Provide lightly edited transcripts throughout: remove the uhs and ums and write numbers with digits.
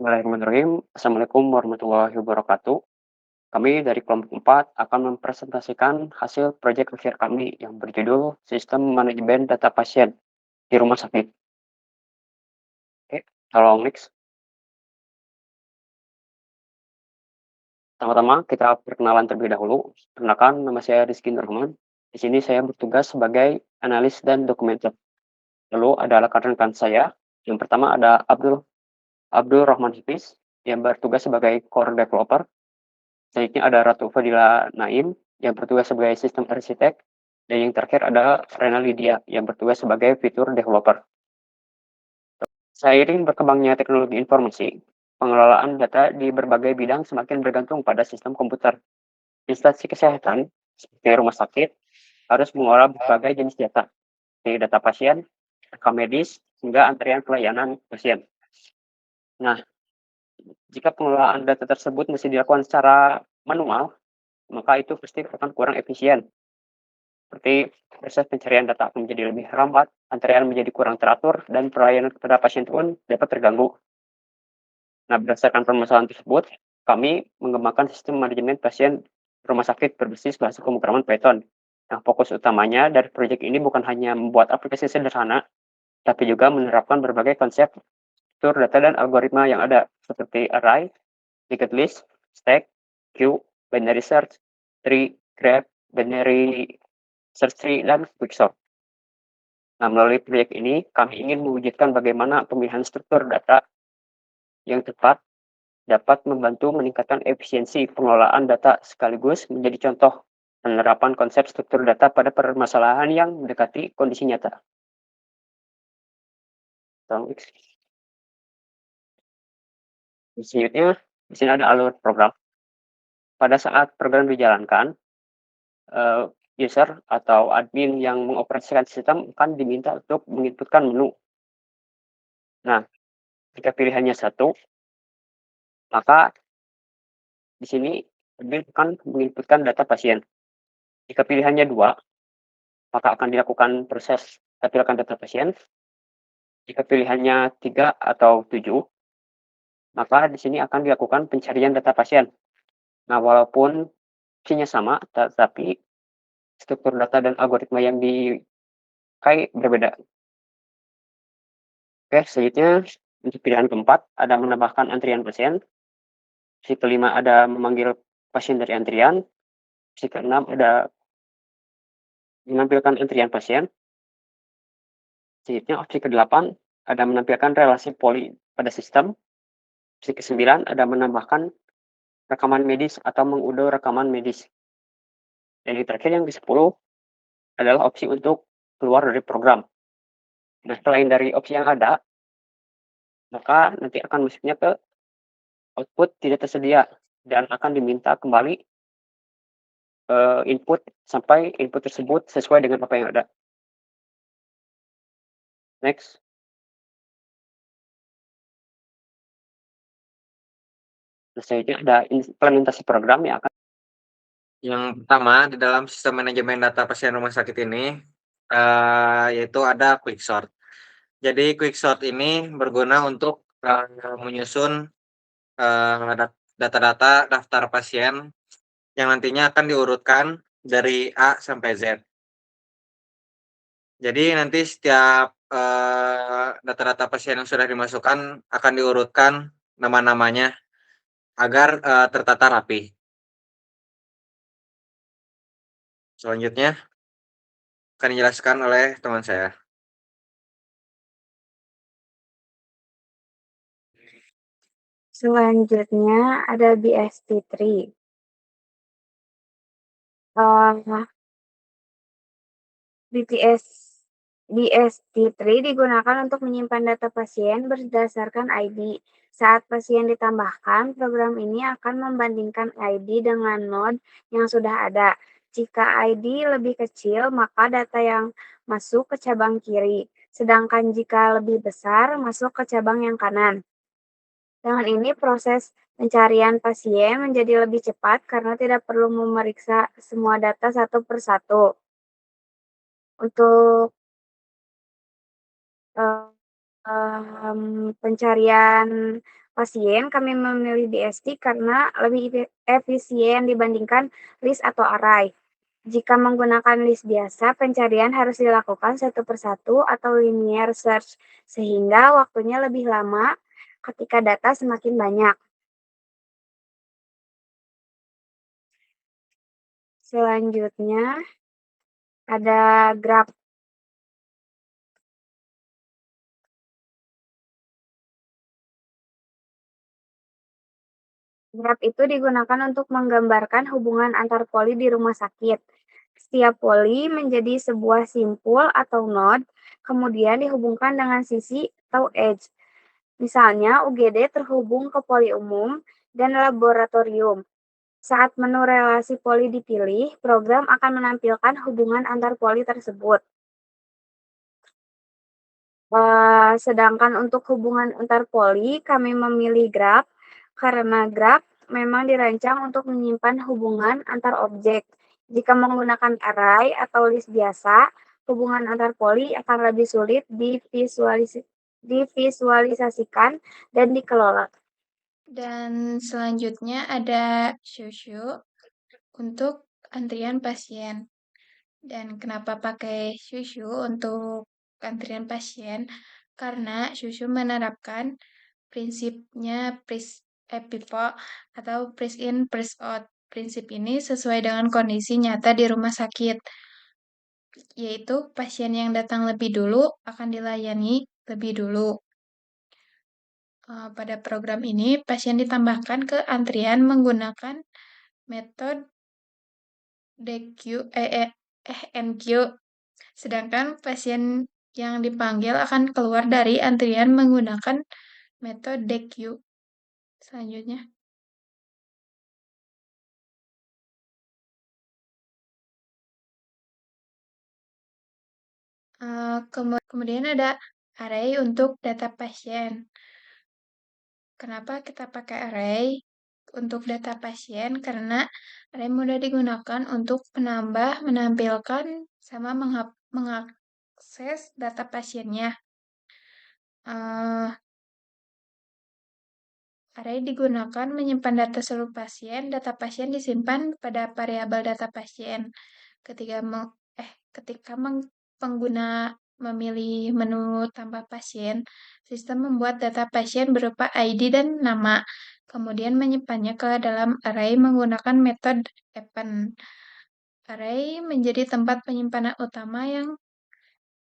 Bismillahirrahmanirrahim. Assalamualaikum warahmatullahi wabarakatuh. Kami dari kelompok 4 akan mempresentasikan hasil proyek akhir kami yang berjudul Sistem Manajemen Data Pasien di Rumah Sakit. Oke, tolong next. Pertama-tama kita perkenalan terlebih dahulu. Perkenalkan, nama saya Rizky Nurman. Di sini saya bertugas sebagai analis dan dokumenter. Lalu ada rekan-rekan saya. Yang pertama ada Abdul Rahman Hafiz yang bertugas sebagai core developer. Selanjutnya ada Ratu Fadila Naim yang bertugas sebagai sistem arsitek, dan yang terakhir ada Rena Lydia yang bertugas sebagai fitur developer. Seiring berkembangnya teknologi informasi, pengelolaan data di berbagai bidang semakin bergantung pada sistem komputer. Instansi kesehatan, seperti rumah sakit, harus mengolah berbagai jenis data, seperti data pasien, rekam medis, hingga antrian pelayanan pasien. Nah, jika pengelolaan data tersebut masih dilakukan secara manual, maka itu pasti akan kurang efisien. Seperti proses pencarian data akan menjadi lebih lambat, antrean menjadi kurang teratur, dan pelayanan kepada pasien pun dapat terganggu. Nah, berdasarkan permasalahan tersebut, kami mengembangkan sistem manajemen pasien rumah sakit berbasis bahasa pemrograman Python. Nah, fokus utamanya dari proyek ini bukan hanya membuat aplikasi sederhana, tapi juga menerapkan berbagai konsep struktur data dan algoritma yang ada, seperti array, linked list, stack, queue, binary search, tree, graph, binary search tree, dan quicksort. Nah, melalui proyek ini, kami ingin mewujudkan bagaimana pemilihan struktur data yang tepat dapat membantu meningkatkan efisiensi pengelolaan data sekaligus menjadi contoh penerapan konsep struktur data pada permasalahan yang mendekati kondisi nyata. Selanjutnya, di sini ada alur program. Pada saat program dijalankan, user atau admin yang mengoperasikan sistem akan diminta untuk menginputkan menu. Nah, jika pilihannya satu, maka di sini admin akan menginputkan data pasien. Jika pilihannya dua, maka akan dilakukan proses tampilan data pasien. Jika pilihannya 3 atau 7, maka di sini akan dilakukan pencarian data pasien. Nah, walaupun fungsinya sama, tetapi struktur data dan algoritma yang dipakai berbeda. Oke, selanjutnya untuk pilihan keempat ada menambahkan antrian pasien. Opsi kelima ada memanggil pasien dari antrian. Opsi keenam ada menampilkan antrian pasien. Selanjutnya opsi ke-8 ada menampilkan relasi poli pada sistem. Opsi ke-9 ada menambahkan rekaman medis atau mengunduh rekaman medis. Dan yang terakhir yang ke-10 adalah opsi untuk keluar dari program. Nah, selain dari opsi yang ada, maka nanti akan masuknya ke output tidak tersedia dan akan diminta kembali input sampai input tersebut sesuai dengan apa yang ada. Next. Nah, selanjutnya ada implementasi program yang akan. Yang pertama di dalam sistem manajemen data pasien rumah sakit ini, yaitu ada quicksort. Jadi quicksort ini berguna untuk menyusun data-data daftar pasien yang nantinya akan diurutkan dari A sampai Z. Jadi nanti setiap data-data pasien yang sudah dimasukkan akan diurutkan nama-namanya agar tertata rapi. Selanjutnya akan dijelaskan oleh teman saya. Selanjutnya ada BST3. BST3 digunakan untuk menyimpan data pasien berdasarkan ID. Saat pasien ditambahkan, program ini akan membandingkan ID dengan node yang sudah ada. Jika ID lebih kecil, maka data yang masuk ke cabang kiri. Sedangkan jika lebih besar, masuk ke cabang yang kanan. Dengan ini, proses pencarian pasien menjadi lebih cepat karena tidak perlu memeriksa semua data satu persatu. Untuk pencarian pasien, kami memilih DST karena lebih efisien dibandingkan list atau array. Jika menggunakan list biasa, pencarian harus dilakukan satu persatu atau linear search, sehingga waktunya lebih lama ketika data semakin banyak. Selanjutnya, ada graph. Graph itu digunakan untuk menggambarkan hubungan antar poli di rumah sakit. Setiap poli menjadi sebuah simpul atau node, kemudian dihubungkan dengan sisi atau edge. Misalnya, UGD terhubung ke poli umum dan laboratorium. Saat menu relasi poli dipilih, program akan menampilkan hubungan antar poli tersebut. Sedangkan untuk hubungan antar poli, kami memilih graph karena graph memang dirancang untuk menyimpan hubungan antar objek. Jika menggunakan array atau list biasa, hubungan antar poli akan lebih sulit divisualisasikan dan dikelola. Dan selanjutnya ada Shushu untuk antrian pasien. Dan kenapa pakai Shushu untuk antrian pasien? Karena Shushu menerapkan prinsipnya PIPO atau price in, price out. Prinsip ini sesuai dengan kondisi nyata di rumah sakit, yaitu pasien yang datang lebih dulu akan dilayani lebih dulu. Pada program ini, pasien ditambahkan ke antrian menggunakan metode NQ, sedangkan pasien yang dipanggil akan keluar dari antrian menggunakan metode DQ. Selanjutnya, kemudian ada array untuk data pasien. Kenapa kita pakai array untuk data pasien? Karena array mudah digunakan untuk menambah, menampilkan, sama mengakses data pasiennya. Array digunakan menyimpan data seluruh pasien. Data pasien disimpan pada variabel data pasien. Ketika pengguna memilih menu tambah pasien, sistem membuat data pasien berupa ID dan nama, kemudian menyimpannya ke dalam array menggunakan metode append. Array menjadi tempat penyimpanan utama yang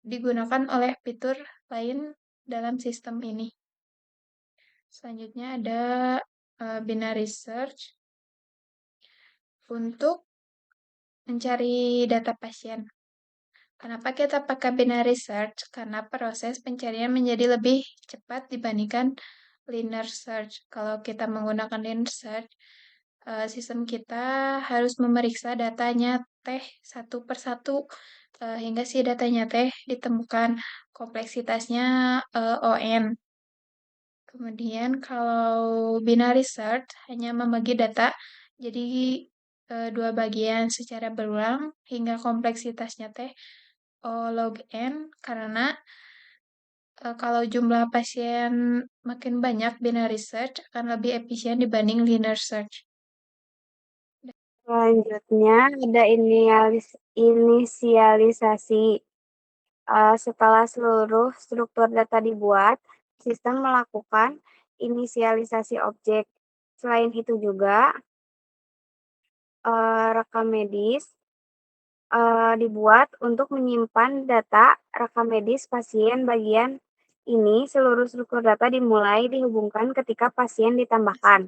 digunakan oleh fitur lain dalam sistem ini. Selanjutnya ada binary search untuk mencari data pasien. Kenapa kita pakai binary search? Karena proses pencarian menjadi lebih cepat dibandingkan linear search. Kalau kita menggunakan linear search, sistem kita harus memeriksa datanya satu persatu hingga si datanya ditemukan. Kompleksitasnya ON. Kemudian kalau binary search hanya membagi data jadi dua bagian secara berulang hingga kompleksitasnya O log n, karena kalau jumlah pasien makin banyak, binary search akan lebih efisien dibanding linear search. Selanjutnya ada inisialisasi. Setelah seluruh struktur data dibuat, sistem melakukan inisialisasi objek. Selain itu juga, rekam medis dibuat untuk menyimpan data rekam medis pasien. Bagian ini, seluruh struktur data dimulai dihubungkan ketika pasien ditambahkan.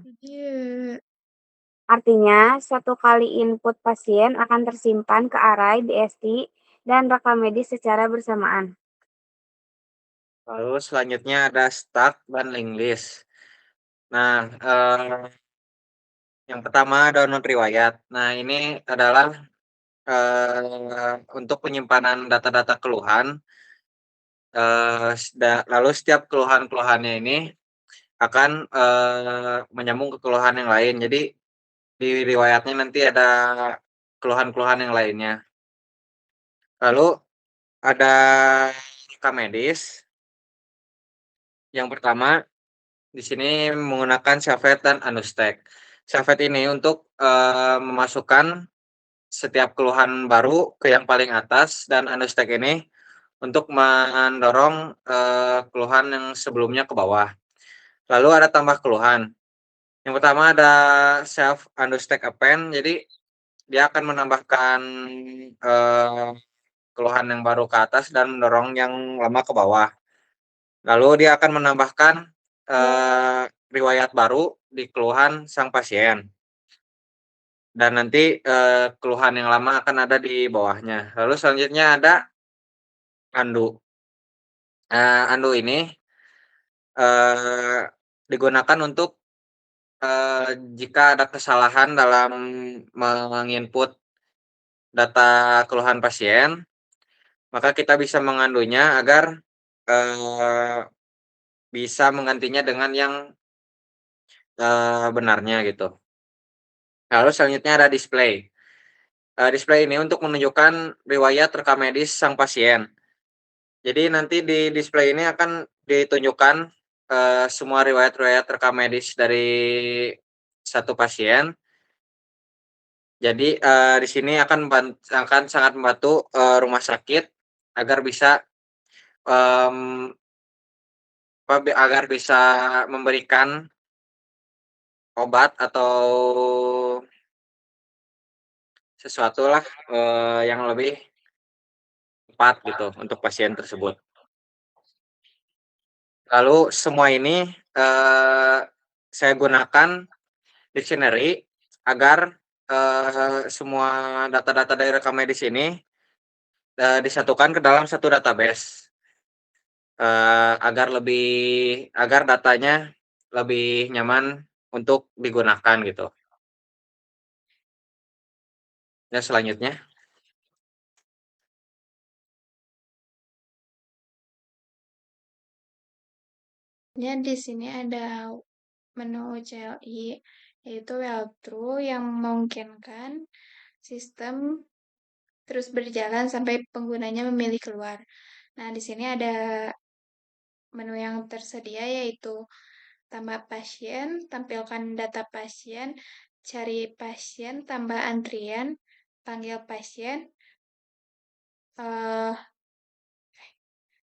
Artinya, satu kali input pasien akan tersimpan ke array DST dan rekam medis secara bersamaan. Lalu selanjutnya ada start dan linked list. Nah, yang pertama download riwayat. Nah, ini adalah untuk penyimpanan data-data keluhan. Lalu setiap keluhan-keluhannya ini akan menyambung ke keluhan yang lain. Jadi di riwayatnya nanti ada keluhan-keluhan yang lainnya. Lalu ada rekam medis. Yang pertama Di sini menggunakan Shaved dan Unstack. Shaved ini untuk memasukkan setiap keluhan baru ke yang paling atas, dan Unstack ini untuk mendorong keluhan yang sebelumnya ke bawah. Lalu ada tambah keluhan. Yang pertama ada Save Unstack Append, jadi dia akan menambahkan keluhan yang baru ke atas dan mendorong yang lama ke bawah. Lalu dia akan menambahkan riwayat baru di keluhan sang pasien. Dan nanti keluhan yang lama akan ada di bawahnya. Lalu selanjutnya ada undo. Undo ini digunakan untuk jika ada kesalahan dalam menginput data keluhan pasien, maka kita bisa mengandunya agar bisa menggantinya dengan yang benarnya gitu. Lalu selanjutnya ada display. Display ini untuk menunjukkan riwayat rekam medis sang pasien. Jadi nanti di display ini akan ditunjukkan semua riwayat-riwayat rekam medis dari satu pasien. Jadi di sini akan sangat membantu rumah sakit agar bisa agar bisa memberikan obat atau sesuatu lah yang lebih tepat gitu untuk pasien tersebut. Lalu semua ini saya gunakan dictionary agar semua data-data dari rekam medis ini disatukan ke dalam satu database agar datanya lebih nyaman untuk digunakan gitu. Dan selanjutnya. Di sini ada menu CLI, yaitu walkthrough yang memungkinkan sistem terus berjalan sampai penggunanya memilih keluar. Nah, di sini ada menu yang tersedia yaitu tambah pasien, tampilkan data pasien, cari pasien, tambah antrian, panggil pasien,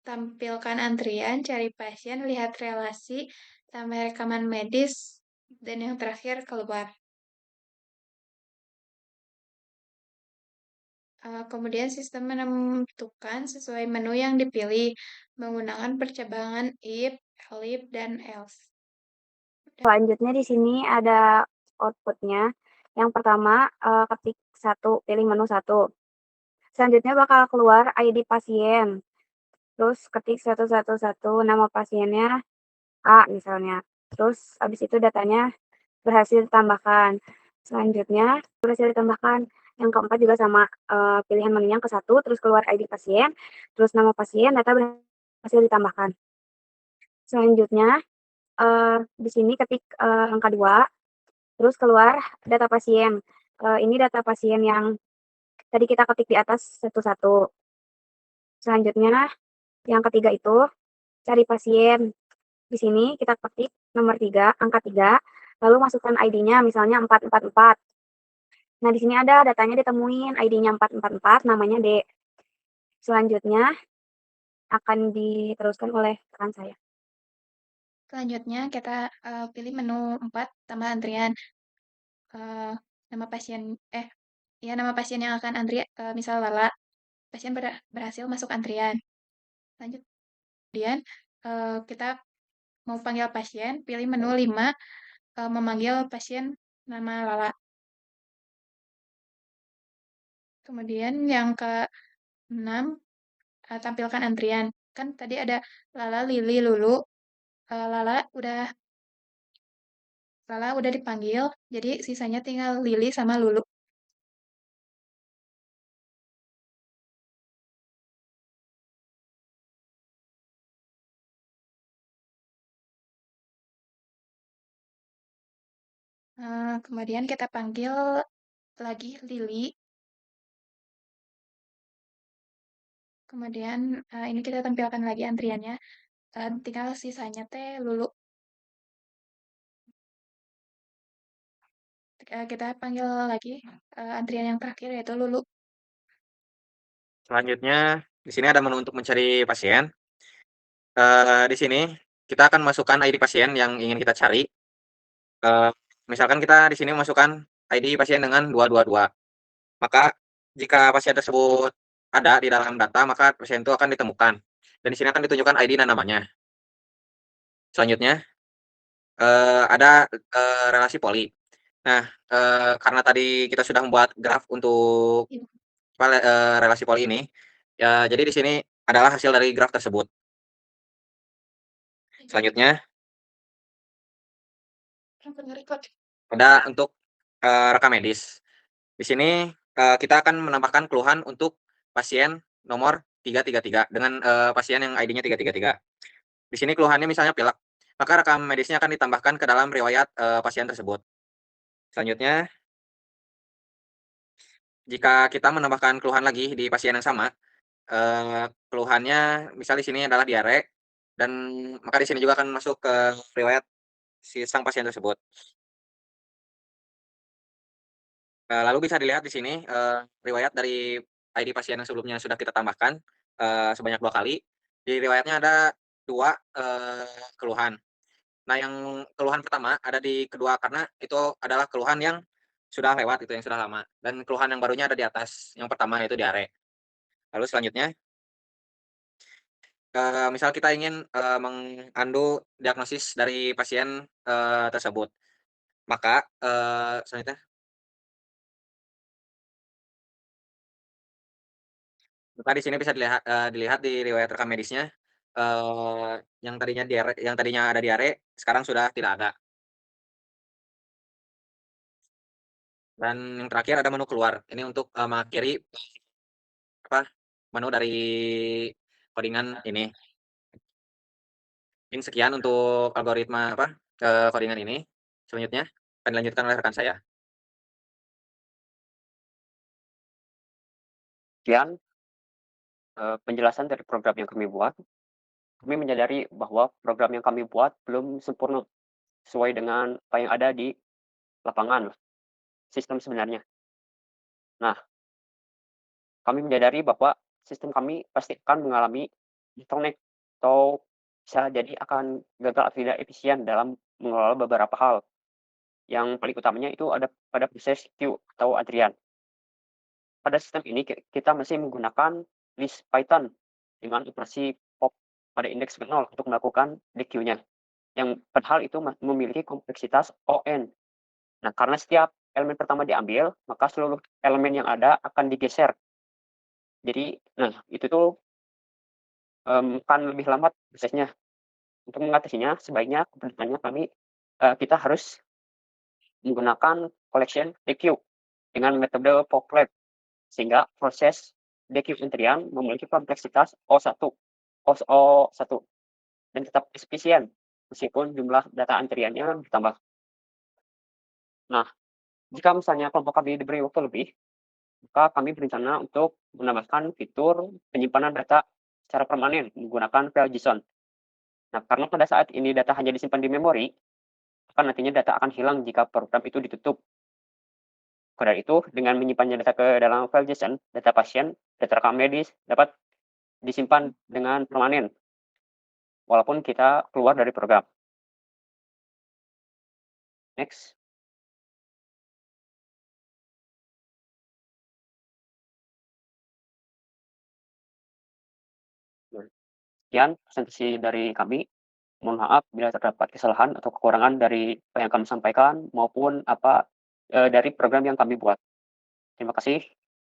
tampilkan antrian, cari pasien, lihat relasi, tambah rekaman medis, dan yang terakhir keluar. Kemudian sistem menentukan sesuai menu yang dipilih menggunakan percabangan if, elif, dan else. Selanjutnya di sini ada outputnya. Yang pertama, ketik 1, pilih menu 1. Selanjutnya bakal keluar ID pasien. Terus ketik 111, nama pasiennya A misalnya. Terus habis itu datanya berhasil ditambahkan. Selanjutnya berhasil ditambahkan. Yang keempat juga sama, pilihan menunya yang ke-1, terus keluar ID pasien, terus nama pasien, data berhasil ditambahkan. Selanjutnya, di sini ketik, angka 2, terus keluar data pasien. Ini data pasien yang tadi kita ketik di atas satu-satu. Selanjutnya, yang ketiga itu cari pasien. Di sini kita ketik nomor 3, angka 3, lalu masukkan ID-nya misalnya 444. Nah, di sini ada datanya ditemuin, ID-nya 444, namanya D. Selanjutnya akan diteruskan oleh rekan saya. Selanjutnya kita pilih menu 4, tambah antrian. Nama pasien, nama pasien yang akan antri, misal Lala, pasien berhasil masuk antrian. Lanjut. Kemudian kita mau panggil pasien, pilih menu 5, memanggil pasien nama Lala. Kemudian yang ke-6, tampilkan antrian. Kan tadi ada Lala, Lili, Lulu. Lala udah dipanggil, jadi sisanya tinggal Lili sama Lulu. Kemudian kita panggil lagi Lili. Kemudian ini kita tampilkan lagi antriannya. Tinggal sisanya teh Lulu. kita panggil lagi antrian yang terakhir yaitu Lulu. Selanjutnya di sini ada menu untuk mencari pasien. Di sini kita akan masukkan ID pasien yang ingin kita cari. Misalkan kita di sini masukkan ID pasien dengan 222. Maka jika pasien tersebut ada di dalam data, maka pasien itu akan ditemukan. Dan di sini akan ditunjukkan ID dan namanya. Selanjutnya ada relasi poli. Nah, karena tadi kita sudah membuat graf untuk relasi poli ini, ya jadi di sini adalah hasil dari graf tersebut. Selanjutnya ada untuk rekam medis. Di sini kita akan menambahkan keluhan untuk pasien nomor 333 dengan pasien yang ID-nya 333. Di sini keluhannya misalnya pilek, maka rekam medisnya akan ditambahkan ke dalam riwayat pasien tersebut. Selanjutnya, jika kita menambahkan keluhan lagi di pasien yang sama, keluhannya misal di sini adalah diare, dan maka di sini juga akan masuk ke riwayat si sang pasien tersebut. Lalu bisa dilihat di sini riwayat dari ID pasien yang sebelumnya sudah kita tambahkan sebanyak 2 kali. Di riwayatnya ada 2 keluhan. Nah, yang keluhan pertama ada di kedua karena itu adalah keluhan yang sudah lewat, itu yang sudah lama. Dan keluhan yang barunya ada di atas, yang pertama yaitu diare. Lalu selanjutnya, misal kita ingin mengunduh diagnosis dari pasien tersebut, maka selanjutnya maka di sini bisa dilihat di riwayat rekam medisnya, yang tadinya ada diare, sekarang sudah tidak ada. Dan yang terakhir ada menu keluar. Ini untuk mengakhiri menu dari codingan ini. Mungkin sekian untuk algoritma codingan ini. Selanjutnya akan dilanjutkan oleh rekan saya. Sekian penjelasan dari program yang kami buat. Kami menyadari bahwa program yang kami buat belum sempurna sesuai dengan apa yang ada di lapangan sistem sebenarnya. Nah, kami menyadari bahwa sistem kami pasti akan mengalami bottleneck atau bisa jadi akan gagal atau tidak efisien dalam mengelola beberapa hal. Yang paling utamanya itu ada pada proses queue atau antrian. Pada sistem ini kita masih menggunakan list Python dengan operasi pop pada indeks 0 untuk melakukan DQ-nya. Yang padahal itu memiliki kompleksitas ON. Nah, karena setiap elemen pertama diambil, maka seluruh elemen yang ada akan digeser. Jadi, nah itu tuh akan lebih lambat prosesnya. Untuk mengatasinya, sebaiknya kedepannya kita harus menggunakan collection DQ dengan metode POPLab, sehingga proses DQ antrian memiliki kompleksitas O1 dan tetap efisien meskipun jumlah data antriannya bertambah. Nah, jika misalnya kelompok kami diberi waktu lebih, maka kami berencana untuk menambahkan fitur penyimpanan data secara permanen menggunakan file JSON. Nah, karena pada saat ini data hanya disimpan di memori, maka nantinya data akan hilang jika program itu ditutup. Maka dari itu, dengan menyimpannya data ke dalam file JSON, data pasien, data rekam medis dapat disimpan dengan permanen, walaupun kita keluar dari program. Next. Sekian presentasi dari kami. Mohon maaf bila terdapat kesalahan atau kekurangan dari apa yang kami sampaikan maupun dari program yang kami buat. Terima kasih.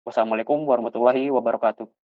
Wassalamualaikum warahmatullahi wabarakatuh.